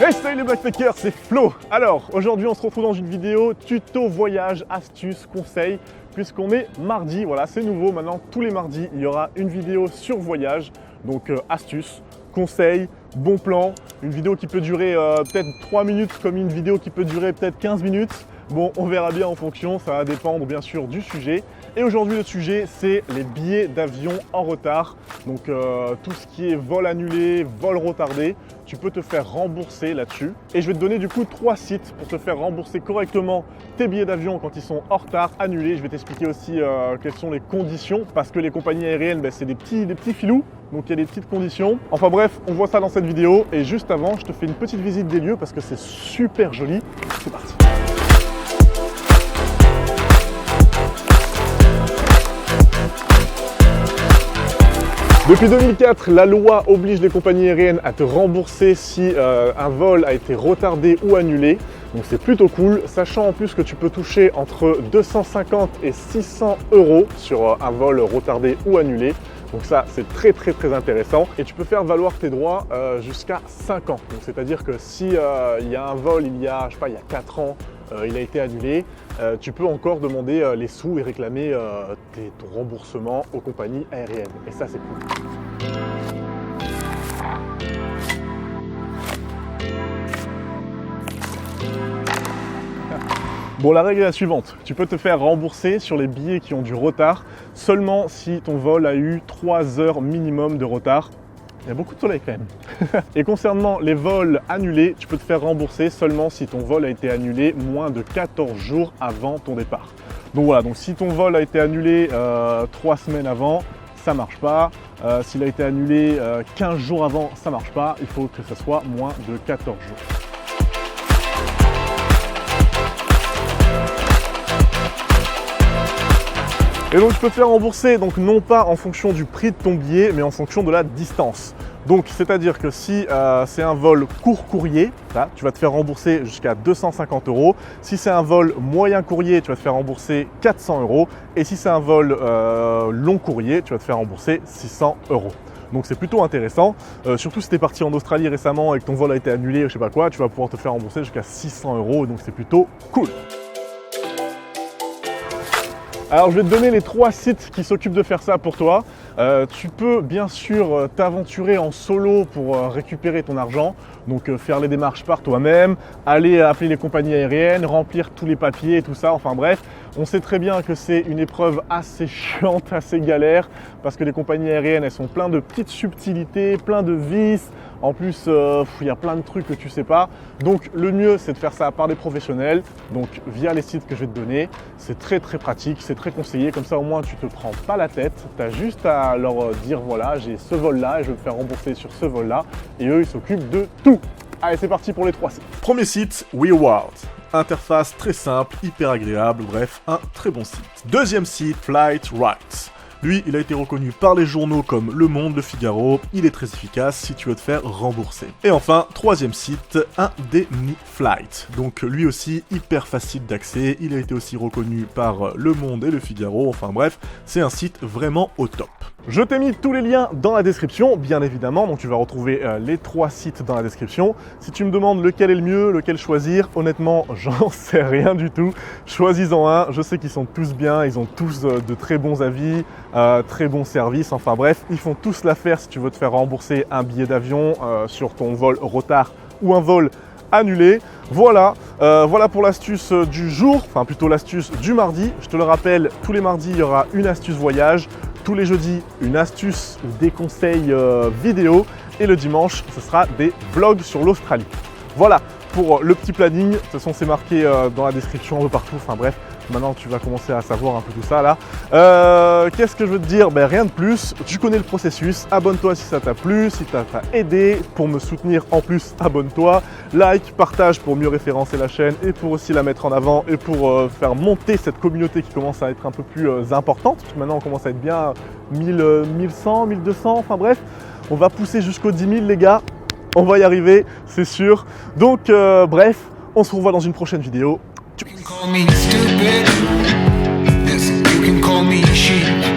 Hey salut les backpackers, c'est Flo. Alors aujourd'hui on se retrouve dans une vidéo tuto voyage, astuces, conseils. Puisqu'on est mardi, voilà c'est nouveau maintenant, tous les mardis il y aura une vidéo sur voyage. Donc astuces, conseils, bons plans. Une vidéo qui peut durer peut-être 3 minutes comme une vidéo qui peut durer peut-être 15 minutes. Bon, on verra bien en fonction, ça va dépendre bien sûr du sujet. Et aujourd'hui le sujet c'est les billets d'avion en retard. Donc tout ce qui est vol annulé, vol retardé, tu peux te faire rembourser là-dessus. Et je vais te donner du coup 3 sites pour te faire rembourser correctement tes billets d'avion quand ils sont en retard, annulés. Je vais t'expliquer aussi quelles sont les conditions parce que les compagnies aériennes c'est des petits filous. Donc il y a des petites conditions. Enfin bref, on voit ça dans cette vidéo. Et juste avant, je te fais une petite visite des lieux parce que c'est super joli. C'est parti. Depuis 2004, la loi oblige les compagnies aériennes à te rembourser si un vol a été retardé ou annulé. Donc c'est plutôt cool, sachant en plus que tu peux toucher entre 250 et 600 € sur un vol retardé ou annulé. Donc ça, c'est très intéressant. Et tu peux faire valoir tes droits jusqu'à 5 ans. Donc c'est-à-dire que si il y a un vol il y a 4 ans, il a été annulé, tu peux encore demander les sous et réclamer ton remboursement aux compagnies aériennes. Et ça, c'est cool. Bon, la règle est la suivante. Tu peux te faire rembourser sur les billets qui ont du retard seulement si ton vol a eu 3 heures minimum de retard. Il y a beaucoup de soleil quand même. Et concernant les vols annulés, tu peux te faire rembourser seulement si ton vol a été annulé moins de 14 jours avant ton départ. Donc voilà, donc si ton vol a été annulé 3 semaines avant, ça marche pas. S'il a été annulé 15 jours avant, ça marche pas. Il faut que ça soit moins de 14 jours. Et donc tu peux te faire rembourser, donc non pas en fonction du prix de ton billet, mais en fonction de la distance. Donc c'est-à-dire que si c'est un vol court courrier, là, tu vas te faire rembourser jusqu'à 250 €. Si c'est un vol moyen courrier, tu vas te faire rembourser 400 €. Et si c'est un vol long courrier, tu vas te faire rembourser 600 €. Donc c'est plutôt intéressant, surtout si tu es parti en Australie récemment et que ton vol a été annulé, je sais pas quoi, tu vas pouvoir te faire rembourser jusqu'à 600 €, donc c'est plutôt cool. Alors je vais te donner les 3 sites qui s'occupent de faire ça pour toi. Tu peux bien sûr t'aventurer en solo pour récupérer ton argent, donc faire les démarches par toi-même, aller appeler les compagnies aériennes, remplir tous les papiers et tout ça, enfin bref. On sait très bien que c'est une épreuve assez chiante, assez galère, parce que les compagnies aériennes, elles sont pleines de petites subtilités, plein de vices. En plus, il y a plein de trucs que tu sais pas. Donc le mieux, c'est de faire ça par des professionnels, donc via les sites que je vais te donner. C'est très pratique, c'est très conseillé. Comme ça, au moins, tu te prends pas la tête. Tu as juste à leur dire, voilà, j'ai ce vol-là et je vais me faire rembourser sur ce vol-là. Et eux, ils s'occupent de tout. Allez, c'est parti pour les 3 sites. Premier site, WeWorld. Interface très simple, hyper agréable, bref, un très bon site. Deuxième site, Flightwright. Lui, il a été reconnu par les journaux comme Le Monde, Le Figaro. Il est très efficace si tu veux te faire rembourser. Et enfin, troisième site, Indemniflight. Donc lui aussi, hyper facile d'accès. Il a été aussi reconnu par Le Monde et Le Figaro. Enfin bref, c'est un site vraiment au top. Je t'ai mis tous les liens dans la description, bien évidemment. Donc tu vas retrouver les 3 sites dans la description. Si tu me demandes lequel est le mieux, lequel choisir, honnêtement, j'en sais rien du tout. Choisis-en un. Je sais qu'ils sont tous bien. Ils ont tous de très bons avis. Très bon service, enfin bref, ils font tous l'affaire si tu veux te faire rembourser un billet d'avion sur ton vol retard ou un vol annulé. Voilà, voilà pour l'astuce du jour, enfin plutôt l'astuce du mardi. Je te le rappelle, tous les mardis, il y aura une astuce voyage. Tous les jeudis, une astuce ou des conseils vidéo. Et le dimanche, ce sera des vlogs sur l'Australie. Voilà pour le petit planning. De toute façon, c'est marqué dans la description un peu partout. Enfin bref, maintenant tu vas commencer à savoir un peu tout ça là. Qu'est-ce que je veux te dire? Rien de plus. Tu connais le processus. Abonne-toi si ça t'a plu, si ça t'a aidé. Pour me soutenir en plus, abonne-toi. Like, partage pour mieux référencer la chaîne et pour aussi la mettre en avant et pour faire monter cette communauté qui commence à être un peu plus importante. Parce que maintenant, on commence à être bien 1100, 1200. Enfin bref, on va pousser jusqu'aux 10 000 les gars. On va y arriver, c'est sûr. Donc bref, on se revoit dans une prochaine vidéo. Ciao.